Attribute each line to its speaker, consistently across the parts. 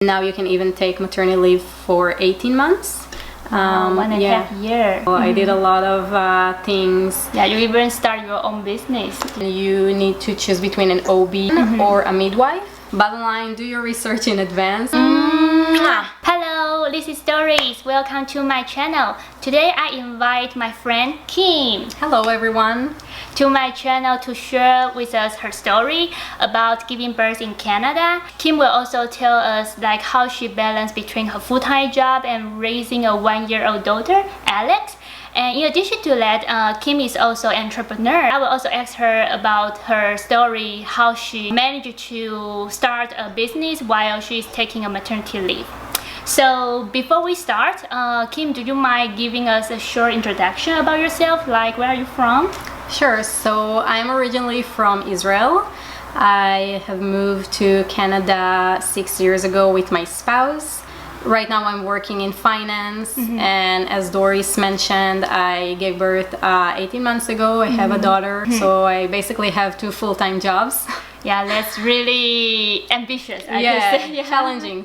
Speaker 1: Now you can even take maternity leave for 18 months.
Speaker 2: 1.5 years.
Speaker 1: Well, I did a lot of things.
Speaker 2: Yeah, you even start your own business.
Speaker 1: You need to choose between an OB or a midwife. Bottom line, do your research in advance.
Speaker 2: Hello, this is Doris. Welcome to my channel. Today I invite my friend Kim.
Speaker 1: Hello everyone.
Speaker 2: To my channel to share with us her story about giving birth in Canada. Kim will also tell us like how she balanced between her full-time job and raising a 1-year-old daughter, Alex. And in addition to that, Kim is also an entrepreneur. I will also ask her about her story, how she managed to start a business while she's taking a maternity leave. So before we start, Kim, do you mind giving us a short introduction about yourself? Like, where are you from?
Speaker 1: Sure. So I'm originally from Israel. I have moved to Canada 6 years ago with my spouse. Right now I'm working in finance, and as Doris mentioned, I gave birth 18 months ago. I have a daughter, so I basically have 2 full-time jobs.
Speaker 2: Yeah, that's really ambitious. I
Speaker 1: Yeah,
Speaker 2: guess. Yeah,
Speaker 1: challenging.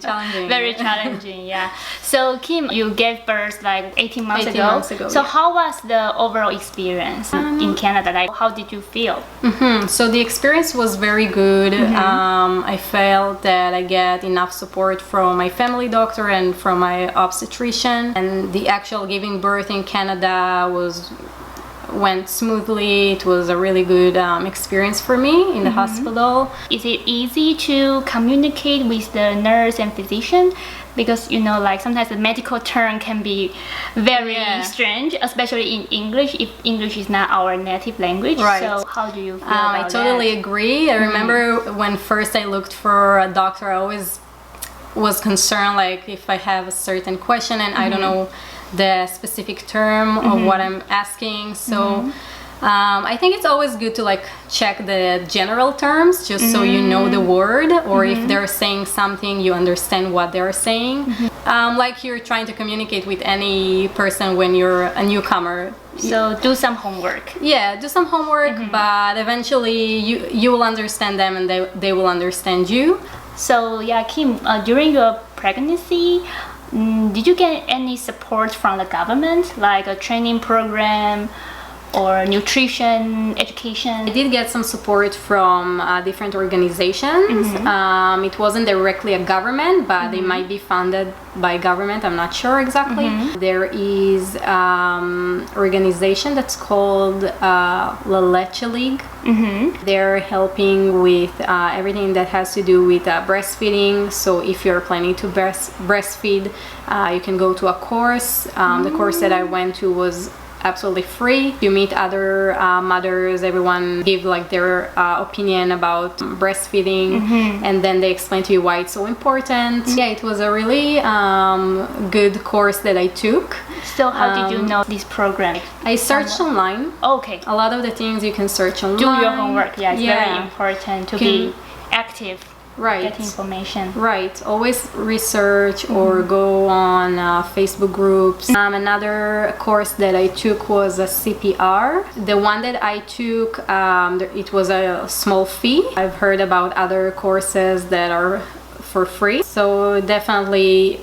Speaker 2: Very challenging, yeah. So Kim, you gave birth like 18 months
Speaker 1: 18
Speaker 2: ago.
Speaker 1: months ago,
Speaker 2: So
Speaker 1: yeah.
Speaker 2: how was the overall experience in Canada? Like, how did you feel?
Speaker 1: So the experience was very good. I felt that I get enough support from my family doctor and from my obstetrician, and the actual giving birth in Canada went smoothly. It was a really good experience for me in the hospital.
Speaker 2: Is it easy to communicate with the nurse and physician? Because you know, like sometimes the medical term can be very strange, especially in English, if English is not our native language.
Speaker 1: Right.
Speaker 2: So how do you feel about
Speaker 1: I totally
Speaker 2: that?
Speaker 1: agree. I remember when first I looked for a doctor, I always was concerned, like if I have a certain question and I don't know the specific term of what I'm asking. So I think it's always good to like check the general terms just so you know the word, or if they're saying something you understand what they're saying. Like you're trying to communicate with any person when you're a newcomer.
Speaker 2: So do some homework.
Speaker 1: Yeah, do some homework, but eventually you will understand them and they will understand you.
Speaker 2: So yeah, Kim, during your pregnancy, did you get any support from the government, like a training program or nutrition education?
Speaker 1: I did get some support from different organizations. It wasn't directly a government, but they might be funded by government. I'm not sure exactly. There is organization that's called leche League. They're helping with everything that has to do with breastfeeding. So if you're planning to breastfeed, you can go to a course. The course that I went to was absolutely free. You meet other mothers, everyone give like their opinion about breastfeeding, and then they explain to you why it's so important. Yeah, it was a really good course that I took.
Speaker 2: So how did you know this program?
Speaker 1: I searched online.
Speaker 2: Okay.
Speaker 1: A lot of the things you can search online.
Speaker 2: Do your homework. Yeah, it's very important to be active.
Speaker 1: Right.
Speaker 2: Get information.
Speaker 1: Right. Always research or go on Facebook groups. Another course that I took was a CPR. The one that I took, it was a small fee. I've heard about other courses that are for free. So definitely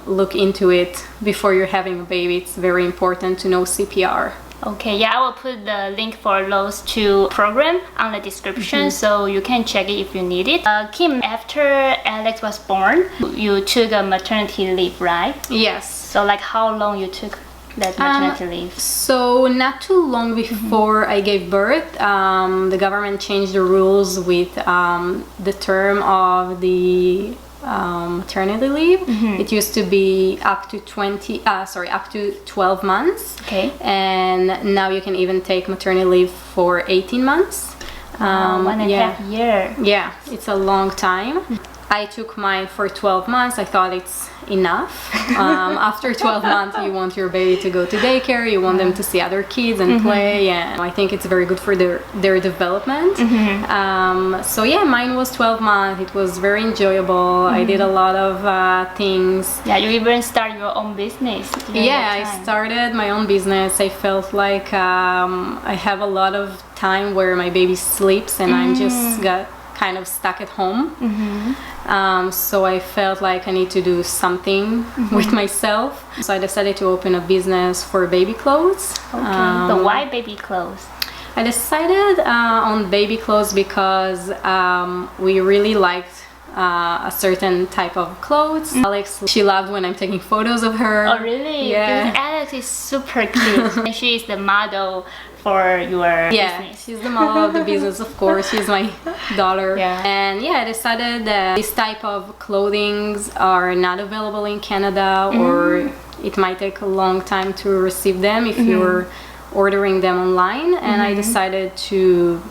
Speaker 1: look into it before you're having a baby. It's very important to know CPR.
Speaker 2: Okay, yeah, I will put the link for those 2 programs on the description, so you can check it if you need it. Kim, after Alex was born, you took a maternity leave, right?
Speaker 1: Yes.
Speaker 2: So like how long you took that maternity leave?
Speaker 1: So not too long before I gave birth, the government changed the rules with the term of the maternity leave. It used to be up to 12 months.
Speaker 2: Okay.
Speaker 1: And now you can even take maternity leave for 18 months.
Speaker 2: 1.5 years.
Speaker 1: Yeah, it's a long time. I took mine for 12 months. I thought it's enough. After 12 months, you want your baby to go to daycare, you want them to see other kids and play, and I think it's very good for their development. So yeah, mine was 12 months. It was very enjoyable. I did a lot of things.
Speaker 2: Yeah, you even started your own business.
Speaker 1: Yeah, I started my own business. I felt like I have a lot of time where my baby sleeps and I'm just kind of stuck at home. So I felt like I need to do something with myself. So I decided to open a business for baby clothes.
Speaker 2: Okay. But why baby clothes?
Speaker 1: I decided on baby clothes because we really liked a certain type of clothes. Alex, she loved when I'm taking photos of her.
Speaker 2: Oh really?
Speaker 1: Yeah.
Speaker 2: Because Alex is super cute. And she is the model for your business.
Speaker 1: She's the model of the business, of course. She's my daughter.
Speaker 2: Yeah.
Speaker 1: And yeah, I decided that this type of clothings are not available in Canada, or it might take a long time to receive them if you're ordering them online. And I decided to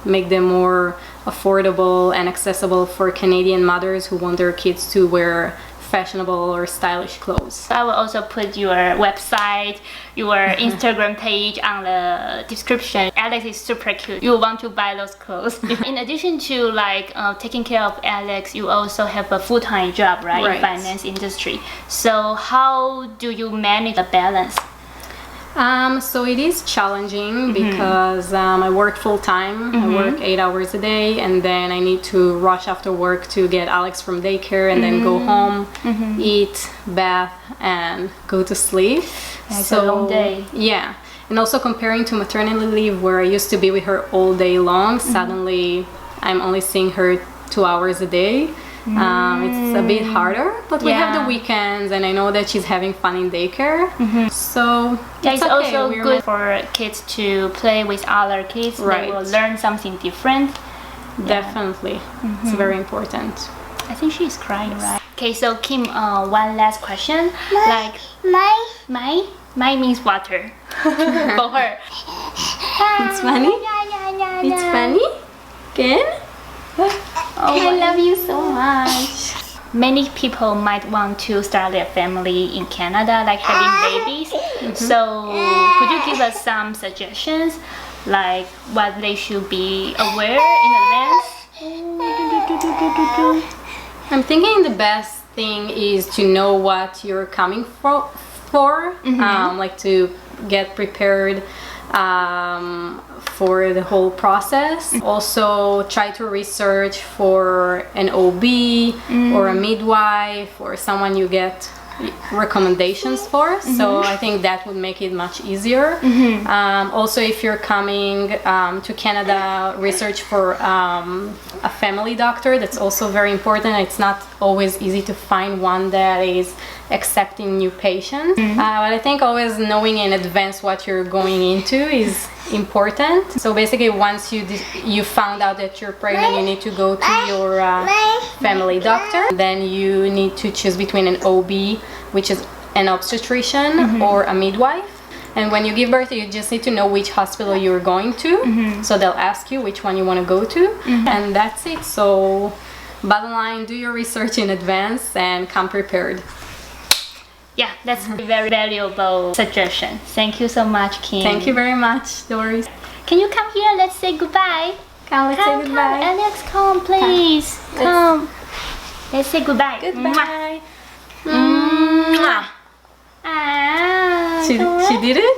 Speaker 1: make them more affordable and accessible for Canadian mothers who want their kids to wear fashionable or stylish clothes.
Speaker 2: I will also put your website, your Instagram page on the description. Alex is super cute. You want to buy those clothes. In addition to like taking care of Alex, you also have a full-time job, right? In finance industry. So how do you manage the balance?
Speaker 1: So it is challenging because I work full-time. I work 8 hours a day, and then I need to rush after work to get Alex from daycare and then go home, eat, bath, and go to sleep.
Speaker 2: It's a long day.
Speaker 1: Yeah. And also comparing to maternity leave, where I used to be with her all day long, suddenly I'm only seeing her 2 hours a day. It's a bit harder, but we have the weekends, and I know that she's having fun in daycare. So
Speaker 2: it's also good for kids to play with other kids. They will learn something different.
Speaker 1: Definitely. It's very important.
Speaker 2: I think she's crying, right? Okay, so Kim, one last question. My means water for her.
Speaker 1: It's funny? It's funny? Again? I love you so much.
Speaker 2: Many people might want to start their family in Canada, like having babies. So could you give us some suggestions, like what they should be aware in advance?
Speaker 1: I'm thinking the best thing is to know what you're coming for. Like to get prepared for the whole process. Also try to research for an OB or a midwife or someone you get recommendations for. So I think that would make it much easier. Also, if you're coming to Canada, research for a family doctor. That's also very important. It's not always easy to find one that is accepting new patients. But I think always knowing in advance what you're going into is important. So basically, once you found out that you're pregnant, you need to go to your family doctor. Then you need to choose between an OB, which is an obstetrician, or a midwife. And when you give birth, you just need to know which hospital you're going to. So they'll ask you which one you want to go to, and that's it. So bottom line, do your research in advance and come prepared.
Speaker 2: Yeah, that's a very valuable suggestion. Thank you so much, Kim.
Speaker 1: Thank you very much, Doris.
Speaker 2: Can you come here? Let's say goodbye.
Speaker 1: Come, let's say goodbye.
Speaker 2: Alex, come, please. Come. Let's say goodbye.
Speaker 1: Goodbye.
Speaker 2: Mwah.
Speaker 1: She did it?